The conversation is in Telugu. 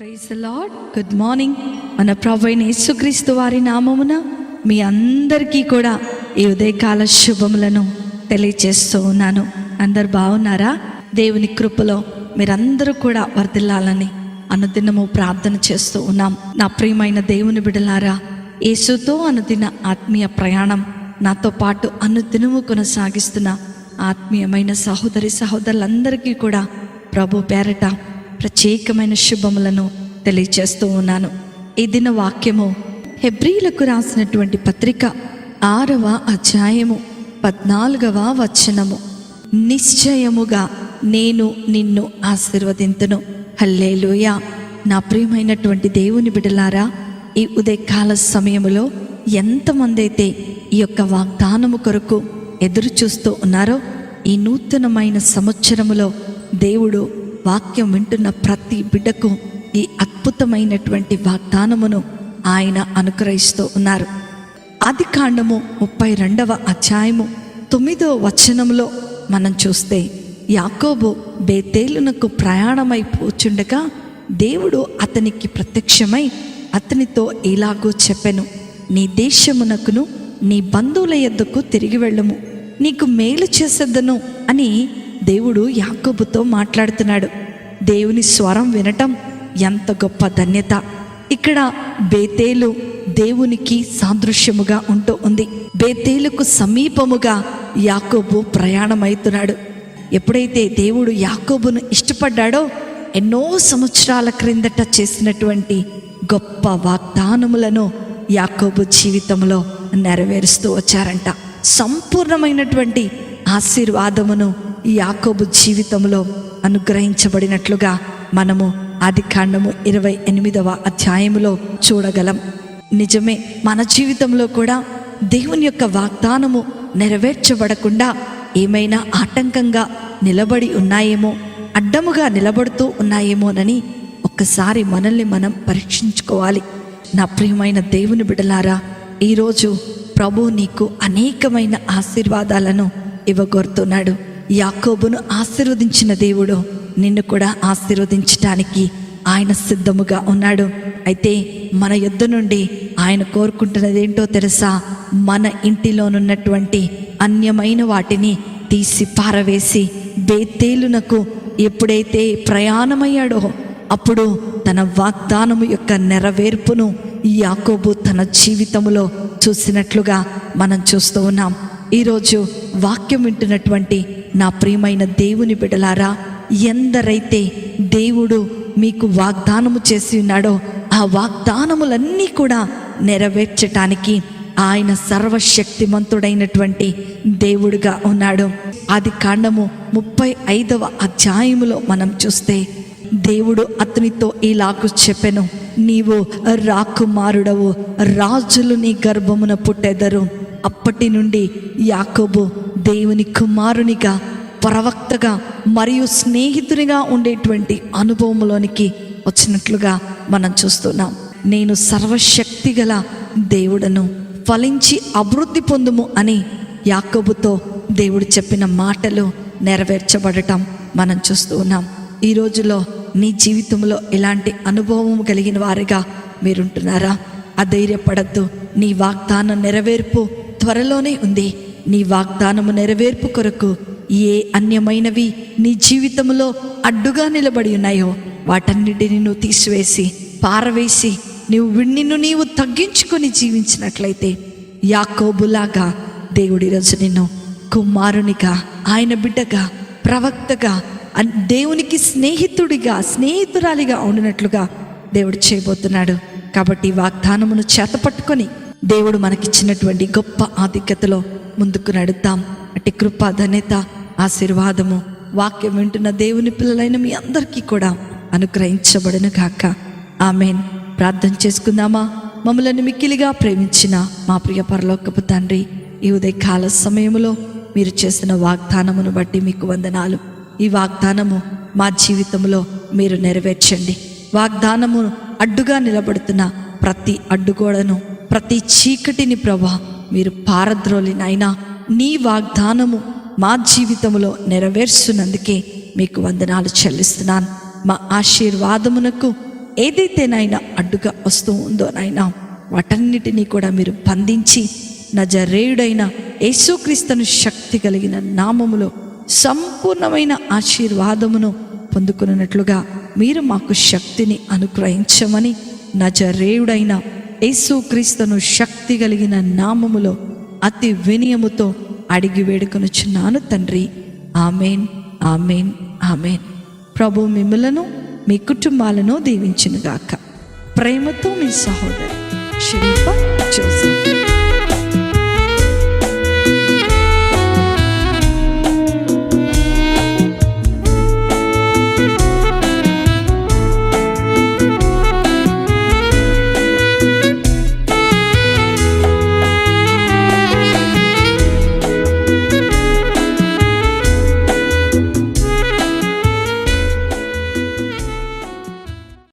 Praise the lord. Good morning. మన ప్రభువైన యేసుక్రీస్తు వారి నామమున మీ అందరికీ కూడా ఈ ఉదయకాల శుభములను తెలియజేస్తూ ఉన్నాను. అందరు బాగున్నారా? దేవుని కృపలో మీరందరూ కూడా వర్ధిల్లాలని అనుదినము ప్రార్థన చేస్తూ ఉన్నాం. నా ప్రియమైన దేవుని బిడ్డలారా, యేసుతో అనుదిన ఆత్మీయ ప్రయాణం నాతో పాటు అనుదినము కొనసాగిస్తున్న ఆత్మీయమైన సహోదరి సహోదరులందరికీ కూడా ప్రభు పేరట ప్రత్యేకమైన శుభములను తెలియజేస్తూ ఉన్నాను. ఈ దిన వాక్యము హెబ్రీలకు రాసినటువంటి పత్రిక 6వ అధ్యాయము 14వ వచనము. నిశ్చయముగా నేను నిన్ను ఆశీర్వదింతును. హల్లెలూయా. నా ప్రియమైనటువంటి దేవుని బిడ్డలారా, ఈ ఉదయకాల సమయములో ఎంతమంది అయితే ఈ యొక్క వాగ్దానము కొరకు ఎదురు చూస్తూ ఉన్నారో, ఈ నూతనమైన సంవత్సరములో దేవుడు వాక్యం వింటున్న ప్రతి బిడ్డకు ఈ అద్భుతమైనటువంటి వాగ్దానమును ఆయన అనుగ్రహిస్తూ ఉన్నారు. ఆదికాండము 32వ అధ్యాయము 9వ వచనంలో మనం చూస్తే, యాకోబు బేతేలునకు ప్రయాణమైపోచుండగా దేవుడు అతనికి ప్రత్యక్షమై అతనితో ఇలాగూ చెప్పెను, నీ దేశమునకును నీ బంధువుల యొద్దకు తిరిగి వెళ్ళము, నీకు మేలు చేసేదను అని దేవుడు యాకోబుతో మాట్లాడుతున్నాడు. దేవుని స్వరం వినటం ఎంత గొప్ప ధన్యత. ఇక్కడ బేతేలు దేవునికి సాదృశ్యముగా ఉంటూ ఉంది. బేతేలుకు సమీపముగా యాకోబు ప్రయాణమవుతున్నాడు. ఎప్పుడైతే దేవుడు యాకోబును ఇష్టపడ్డాడో, ఎన్నో సంవత్సరాల క్రిందట చేసినటువంటి గొప్ప వాగ్దానములను యాకోబు జీవితంలో నెరవేరుస్తూ వచ్చారంట. సంపూర్ణమైనటువంటి ఆశీర్వాదమును యాకోబు జీవితంలో అనుగ్రహించబడినట్లుగా మనము ఆదికాండము 28వ అధ్యాయములో చూడగలం. నిజమే, మన జీవితంలో కూడా దేవుని యొక్క వాగ్దానము నెరవేర్చబడకుండా ఏమైనా ఆటంకంగా నిలబడి ఉన్నాయేమో, అడ్డముగా నిలబడుతూ ఉన్నాయేమోనని ఒక్కసారి మనల్ని మనం పరీక్షించుకోవాలి. నా ప్రియమైన దేవుని బిడ్డలారా, ఈరోజు ప్రభు నీకు అనేకమైన ఆశీర్వాదాలను ఇవ్వగోరుతున్నాడు. యాకోబును ఆశీర్వదించిన దేవుడు నిన్ను కూడా ఆశీర్వదించటానికి ఆయన సిద్ధముగా ఉన్నాడు. అయితే మన యొద్ద నుండి ఆయన కోరుకుంటున్నది ఏంటో తెలుసా? మన ఇంటిలోనున్నటువంటి అన్యమైన వాటిని తీసి పారవేసి బేతేలునకు ఎప్పుడైతే ప్రయాణమయ్యాడో, అప్పుడు తన వాగ్దానము యొక్క నెరవేర్పును యాకోబు తన జీవితంలో చూసినట్లుగా మనం చూస్తూ ఉన్నాం. ఈరోజు వాక్యం వింటున్నటువంటి నా ప్రియమైన దేవుని బిడ్డలారా, ఎందరైతే దేవుడు మీకు వాగ్దానము చేసి ఉన్నాడో, ఆ వాగ్దానములన్నీ కూడా నెరవేర్చటానికి ఆయన సర్వశక్తిమంతుడైనటువంటి దేవుడుగా ఉన్నాడు. ఆదికాండము 35వ అధ్యాయములో మనం చూస్తే, దేవుడు అతనితో ఇలాగూ చెప్పెను, నీవు రాకుమారుడవు, రాజులు నీ గర్భమున పుట్టెదరు. అప్పటి నుండి యాకోబు దేవుని కుమారునిగా, ప్రవక్తగా మరియు స్నేహితునిగా ఉండేటువంటి అనుభవంలోనికి వచ్చినట్లుగా మనం చూస్తున్నాం. నేను సర్వశక్తి గల దేవుడను, ఫలించి అభివృద్ధి పొందుము అని యాకోబుతో దేవుడు చెప్పిన మాటలు నెరవేర్చబడటం మనం చూస్తూ ఉన్నాం. ఈ రోజులో నీ జీవితంలో ఎలాంటి అనుభవం కలిగిన వారిగా మీరుంటున్నారా? అధైర్యపడద్దు. నీ వాగ్దానం నెరవేర్పు త్వరలోనే ఉంది. నీ వాగ్దానము నెరవేర్పు కొరకు ఏ అన్యమైనవి నీ జీవితంలో అడ్డుగా నిలబడి ఉన్నాయో వాటన్నిటిని నువ్వు తీసివేసి పారవేసి నిన్ను నీవు తగ్గించుకొని జీవించినట్లయితే యాకోబులాగా దేవుడి రోజు నిన్ను కుమారునిగా, ఆయన బిడ్డగా, ప్రవక్తగా, దేవునికి స్నేహితురాలిగా ఉండినట్లుగా దేవుడు చేయబోతున్నాడు. కాబట్టి వాగ్దానమును చేతపట్టుకొని దేవుడు మనకిచ్చినటువంటి గొప్ప ఆధిక్యతలో ముందుకు నడుద్దాం. అట్టి కృప, ధన్యత, ఆశీర్వాదము వాక్యం వింటున్న దేవుని పిల్లలైన మీ అందరికీ కూడా అనుగ్రహించబడును గాక. ఆమేన్. ప్రార్థన చేసుకుందామా? మమ్మల్ని మిక్కిలిగా ప్రేమించిన మా ప్రియ పరలోకపు తండ్రి, ఈ ఉదయకాల సమయంలో మీరు చేసిన వాగ్దానమును బట్టి మీకు వందనాలు. ఈ వాగ్దానము మా జీవితంలో మీరు నెరవేర్చండి. వాగ్దానము అడ్డుగా నిలబడుతున్న ప్రతి అడ్డుగోడను, ప్రతి చీకటిని ప్రభా మీరు పారద్రోలినైనా నీ వాగ్దానము మా జీవితంలో నెరవేర్చున్నందుకే మీకు వందనాలు చెల్లిస్తున్నాను. మా ఆశీర్వాదమునకు ఏదైతే నాయన అడ్డుగా వస్తూ ఉందో నాయన వాటన్నిటినీ కూడా మీరు బంధించి నజరేయుడైన యేసుక్రీస్తును శక్తి కలిగిన నామములో సంపూర్ణమైన ఆశీర్వాదమును పొందుకున్నట్లుగా మీరు మాకు శక్తిని అనుగ్రహించమని నజరేయుడైన యేసుక్రీస్తును శక్తి కలిగిన నామములో అతి వినయముతో అడిగి వేడుకొనుచున్నాను తండ్రి. Amen, amen, amen. ప్రభు మిమ్ములను మీ కుటుంబాలను దీవించునుగాక. ప్రేమతో మీ సహోదరు శరీఫా జోసెఫ్.